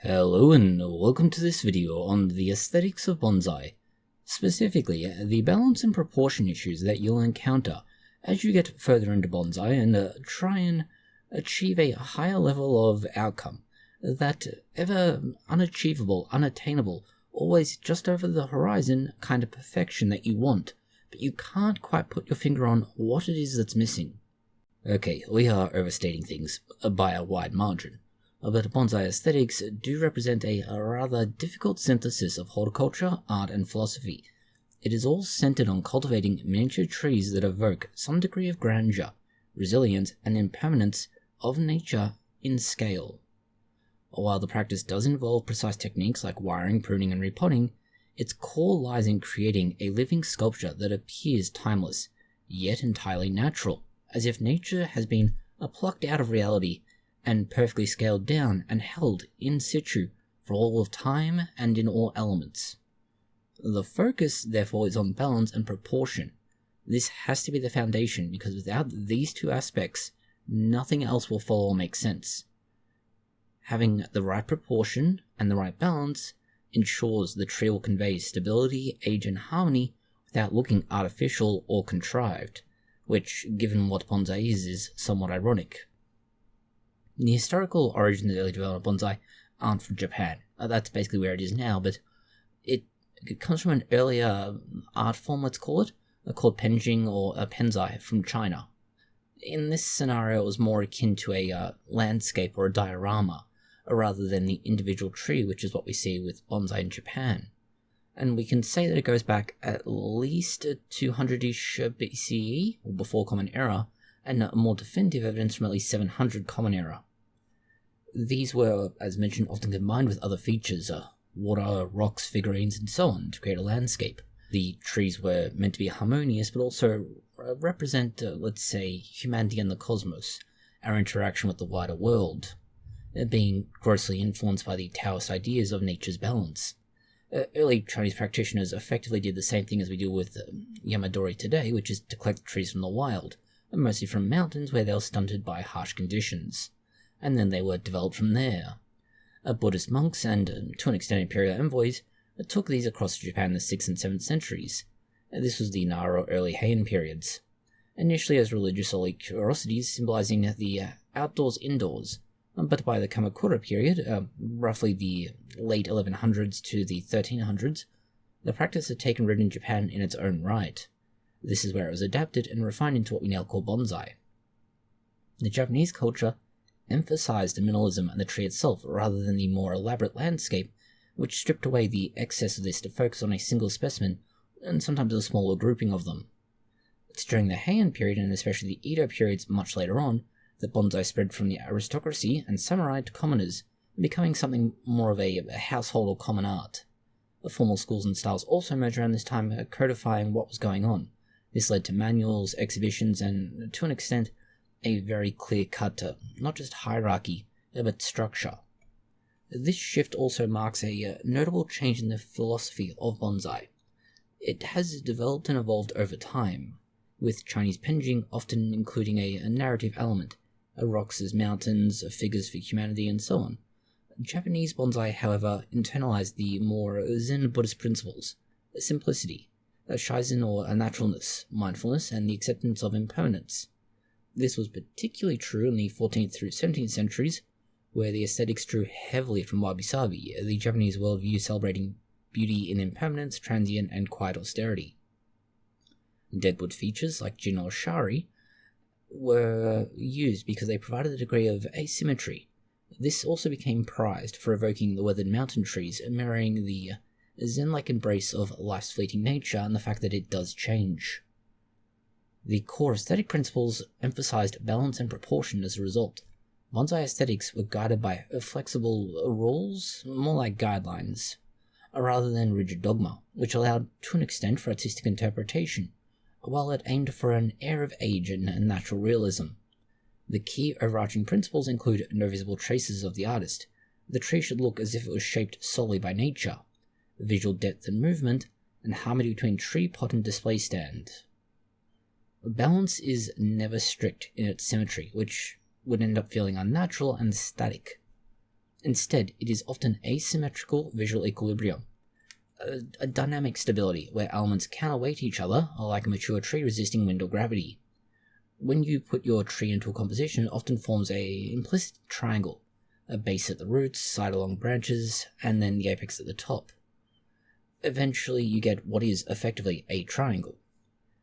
Hello and welcome to this video on the aesthetics of bonsai, specifically the balance and proportion issues that you'll encounter as you get further into bonsai and try and achieve a higher level of outcome, that ever unachievable, unattainable, always just over the horizon kind of perfection that you want, but you can't quite put your finger on what it is that's missing. Okay, we are overstating things by a wide margin. But bonsai aesthetics do represent a rather difficult synthesis of horticulture, art, and philosophy. It is all centered on cultivating miniature trees that evoke some degree of grandeur, resilience, and impermanence of nature in scale. While the practice does involve precise techniques like wiring, pruning, and repotting, its core lies in creating a living sculpture that appears timeless, yet entirely natural, as if nature has been plucked out of reality and perfectly scaled down and held in situ for all of time and in all elements. The focus, therefore, is on balance and proportion. This has to be the foundation, because without these two aspects, nothing else will follow or make sense. Having the right proportion and the right balance ensures the tree will convey stability, age, and harmony without looking artificial or contrived, which, given what bonsai is somewhat ironic. The historical origins of early development of bonsai aren't from Japan. That's basically where it is now, but it comes from an earlier art form, let's call it, called penjing or penzai from China. In this scenario, it was more akin to a landscape or a diorama, rather than the individual tree, which is what we see with bonsai in Japan. And we can say that it goes back at least 200-ish BCE, or before Common Era, and more definitive evidence from at least 700 Common Era. These were, as mentioned, often combined with other features, water, rocks, figurines, and so on, to create a landscape. The trees were meant to be harmonious, but also represent, let's say, humanity and the cosmos, our interaction with the wider world, being grossly influenced by the Taoist ideas of nature's balance. Early Chinese practitioners effectively did the same thing as we do with Yamadori today, which is to collect trees from the wild, mostly from mountains where they were stunted by harsh conditions, and then they were developed from there. Buddhist monks and, to an extent, imperial envoys took these across Japan in the 6th and 7th centuries. This was the Nara or early Heian periods, initially as religious or curiosities symbolizing the outdoors-indoors, but by the Kamakura period, roughly the late 1100s to the 1300s, the practice had taken root in Japan in its own right. This is where it was adapted and refined into what we now call bonsai. The Japanese culture emphasized the minimalism and the tree itself rather than the more elaborate landscape, which stripped away the excess of this to focus on a single specimen and sometimes a smaller grouping of them. It's during the Heian period, and especially the Edo periods much later on, that bonsai spread from the aristocracy and samurai to commoners, becoming something more of a household or common art. The formal schools and styles also emerged around this time, codifying what was going on. This led to manuals, exhibitions, and, to an extent, a very clear-cut, not just hierarchy, but structure. This shift also marks a notable change in the philosophy of bonsai. It has developed and evolved over time, with Chinese penjing often including a narrative element, rocks as mountains, figures for humanity, and so on. Japanese bonsai, however, internalized the more Zen Buddhist principles, simplicity, shizen or naturalness, mindfulness, and the acceptance of impermanence. This was particularly true in the 14th through 17th centuries, where the aesthetics drew heavily from wabi-sabi, the Japanese worldview celebrating beauty in impermanence, transient, and quiet austerity. Deadwood features, like jin or shari, were used because they provided a degree of asymmetry. This also became prized for evoking the weathered mountain trees, mirroring the Zen-like embrace of life's fleeting nature and the fact that it does change. The core aesthetic principles emphasized balance and proportion as a result. Bonsai aesthetics were guided by flexible rules, more like guidelines, rather than rigid dogma, which allowed, to an extent, for artistic interpretation, while it aimed for an air of age and natural realism. The key overarching principles include no visible traces of the artist. The tree should look as if it was shaped solely by nature, visual depth and movement, and harmony between tree, pot, and display stand. Balance is never strict in its symmetry, which would end up feeling unnatural and static. Instead, it is often asymmetrical visual equilibrium, a dynamic stability where elements counterweight each other, like a mature tree resisting wind or gravity. When you put your tree into a composition, it often forms a implicit triangle, a base at the roots, side along branches, and then the apex at the top. Eventually, you get what is effectively a triangle.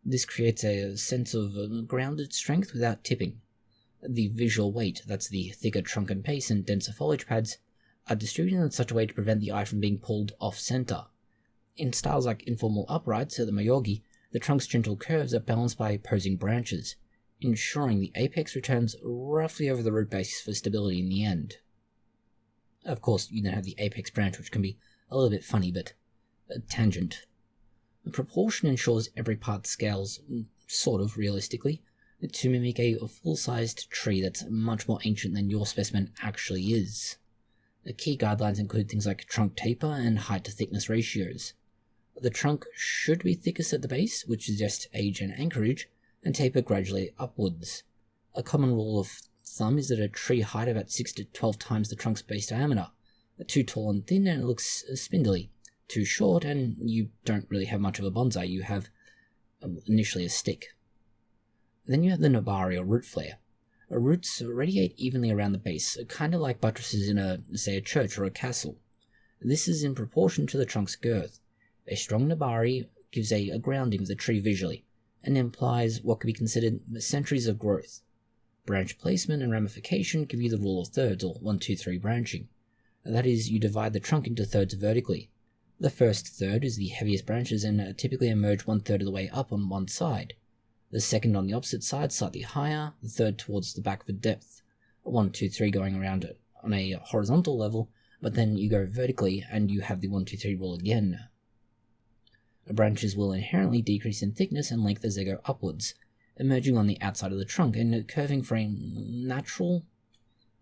This creates a sense of grounded strength without tipping. The visual weight, that's the thicker trunk and base and denser foliage pads, are distributed in such a way to prevent the eye from being pulled off-center. In styles like informal uprights or the Myogi, the trunk's gentle curves are balanced by opposing branches, ensuring the apex returns roughly over the root base for stability in the end. Of course, you then have the apex branch, which can be a little bit funny, but a tangent. The proportion ensures every part scales, sort of realistically, to mimic a full-sized tree that's much more ancient than your specimen actually is. The key guidelines include things like trunk taper and height-to-thickness ratios. The trunk should be thickest at the base, which suggests age and anchorage, and taper gradually upwards. A common rule of thumb is that a tree height about 6 to 12 times the trunk's base diameter. Too tall and thin and it looks spindly. Too short and you don't really have much of a bonsai, you have initially a stick. Then you have the nabari or root flare. Roots radiate evenly around the base, kind of like buttresses in a church or a castle. This is in proportion to the trunk's girth. A strong nabari gives a grounding of the tree visually, and implies what could be considered centuries of growth. Branch placement and ramification give you the rule of thirds, or 1, 2, 3 branching. That is, you divide the trunk into thirds vertically. The first third is the heaviest branches and typically emerge 1/3 of the way up on one side. The second on the opposite side slightly higher, the third towards the back for depth. 1, 2, 3 going around on a horizontal level, but then you go vertically and you have the 1, 2, 3 rule again. Branches will inherently decrease in thickness and length as they go upwards, emerging on the outside of the trunk and curving for a natural,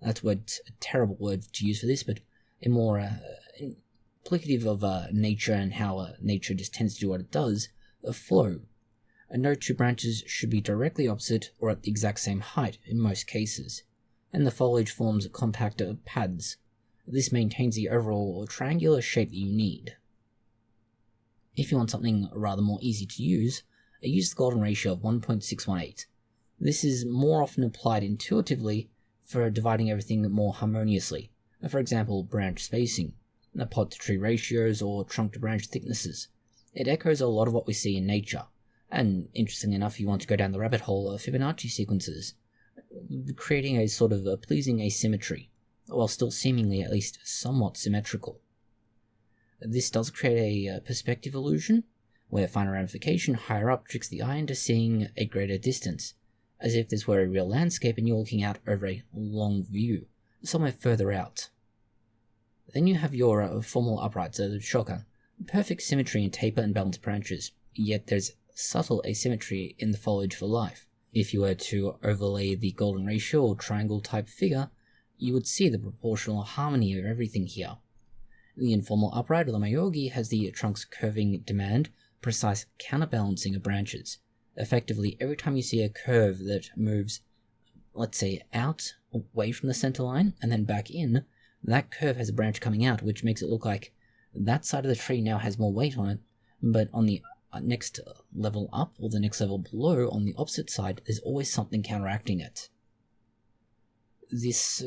that's a terrible word to use for this, but a more implicative of nature and how nature just tends to do what it does, a flow. No two branches should be directly opposite or at the exact same height in most cases, and the foliage forms compact pads. This maintains the overall triangular shape that you need. If you want something rather more easy to use the golden ratio of 1.618. This is more often applied intuitively for dividing everything more harmoniously, for example branch spacing, pod to tree ratios, or trunk to branch thicknesses. It echoes a lot of what we see in nature, and interestingly enough, if you want to go down the rabbit hole of Fibonacci sequences, creating a sort of a pleasing asymmetry, while still seemingly at least somewhat symmetrical. This does create a perspective illusion, where finer ramification higher up tricks the eye into seeing a greater distance, as if this were a real landscape and you're looking out over a long view, somewhere further out. Then you have your formal uprights, the shokan, perfect symmetry in taper and balanced branches, yet there's subtle asymmetry in the foliage for life. If you were to overlay the golden ratio or triangle type figure, you would see the proportional harmony of everything here. The informal upright or the Myogi has the trunk's curving demand, precise counterbalancing of branches. Effectively, every time you see a curve that moves, let's say, out, away from the center line, and then back in, that curve has a branch coming out, which makes it look like that side of the tree now has more weight on it, but on the next level up, or the next level below, on the opposite side, there's always something counteracting it. This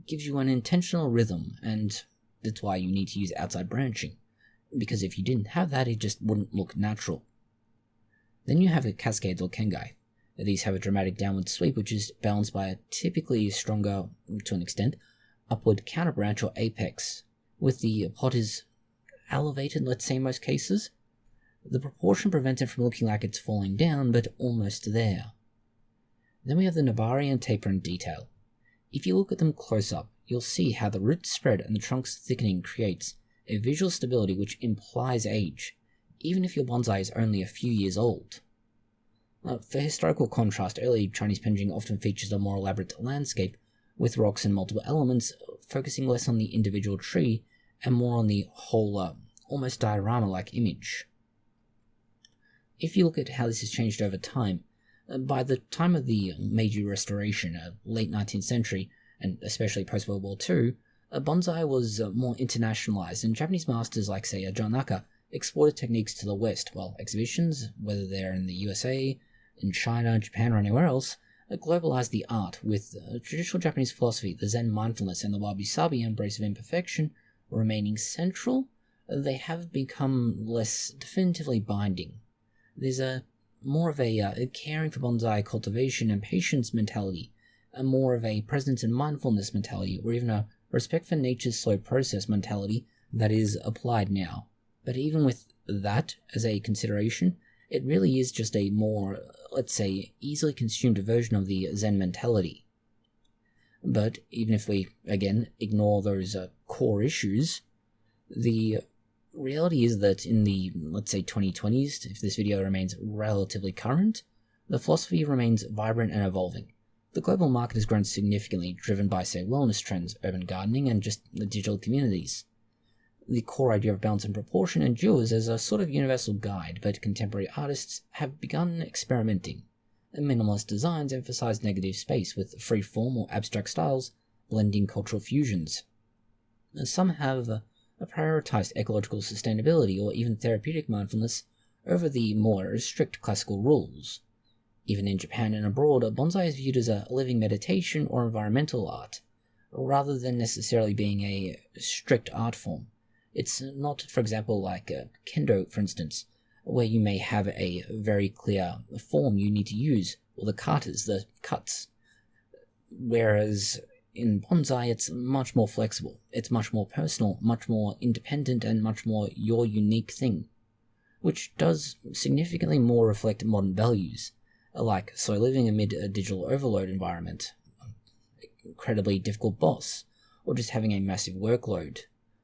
gives you an intentional rhythm, and that's why you need to use outside branching, because if you didn't have that, it just wouldn't look natural. Then you have the cascades or kengai. These have a dramatic downward sweep, which is balanced by a typically stronger, to an extent, upward counterbranch or apex, with the pot is elevated, let's say in most cases. The proportion prevents it from looking like it's falling down, but almost there. Then we have the nabari and taper in detail. If you look at them close up, you'll see how the root spread and the trunk's thickening creates a visual stability which implies age, even if your bonsai is only a few years old. For historical contrast, early Chinese painting often features a more elaborate landscape, with rocks and multiple elements, focusing less on the individual tree and more on the whole, almost diorama-like image. If you look at how this has changed over time, by the time of the Meiji Restoration, late 19th century, and especially post-World War II, Bonsai was more internationalized, and Japanese masters like, say, John Naka exported techniques to the West, while exhibitions, whether they're in the USA, in China, Japan, or anywhere else, globalized the art, with traditional Japanese philosophy, the Zen mindfulness, and the wabi-sabi embrace of imperfection remaining central. They have become less definitively binding. There's more of a caring for bonsai cultivation and patience mentality, more of a presence and mindfulness mentality, or even a respect for nature's slow process mentality that is applied now. But even with that as a consideration, it really is just a more, let's say, easily consumed version of the Zen mentality. But even if we, again, ignore those core issues, the reality is that in the, let's say, 2020s, if this video remains relatively current, the philosophy remains vibrant and evolving. The global market has grown significantly, driven by, say, wellness trends, urban gardening, and just the digital communities. The core idea of balance and proportion endures as a sort of universal guide, but contemporary artists have begun experimenting. Minimalist designs emphasize negative space, with free-form or abstract styles blending cultural fusions. Some have prioritized ecological sustainability or even therapeutic mindfulness over the more strict classical rules. Even in Japan and abroad, bonsai is viewed as a living meditation or environmental art, rather than necessarily being a strict art form. It's not, for example, like kendo, for instance, where you may have a very clear form you need to use, or the katas, the cuts. Whereas in bonsai, it's much more flexible, it's much more personal, much more independent, and much more your unique thing, which does significantly more reflect modern values, like soil living amid a digital overload environment, incredibly difficult boss, or just having a massive workload,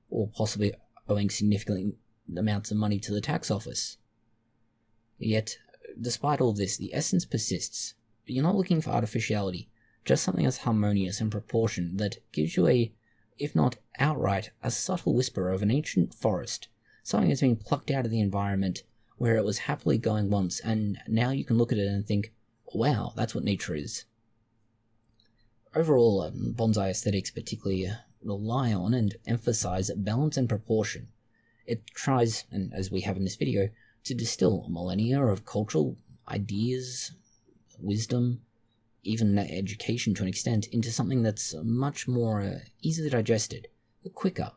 or possibly owing significant amounts of money to the tax office. Yet, despite all this, the essence persists. You're not looking for artificiality, just something that's harmonious and proportioned that gives you a, if not outright, a subtle whisper of an ancient forest, something that's been plucked out of the environment where it was happily going once, and now you can look at it and think, wow, that's what nature is. Overall, bonsai aesthetics particularly rely on and emphasize balance and proportion. It tries, and as we have in this video, to distill millennia of cultural ideas, wisdom, even education to an extent, into something that's much more easily digested, quicker,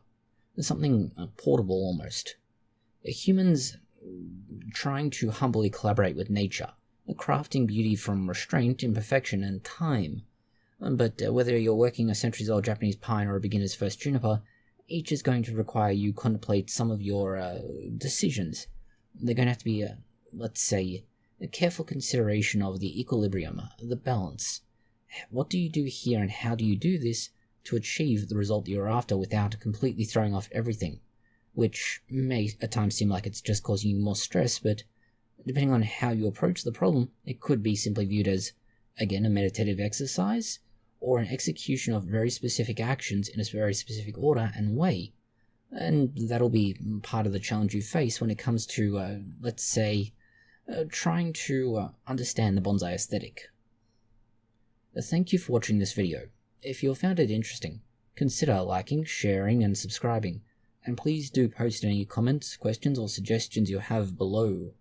something portable almost. Humans trying to humbly collaborate with nature, crafting beauty from restraint, imperfection, and time. But whether you're working a centuries-old Japanese pine or a beginner's first juniper, each is going to require you contemplate some of your decisions. They're going to have to be, let's say, a careful consideration of the equilibrium, the balance. What do you do here, and how do you do this to achieve the result you're after without completely throwing off everything? Which may at times seem like it's just causing you more stress, but depending on how you approach the problem, it could be simply viewed as, again, a meditative exercise, or an execution of very specific actions in a very specific order and way. And that'll be part of the challenge you face when it comes to, let's say, trying to understand the bonsai aesthetic. Thank you for watching this video. If you found it interesting, consider liking, sharing, and subscribing. And please do post any comments, questions, or suggestions you have below.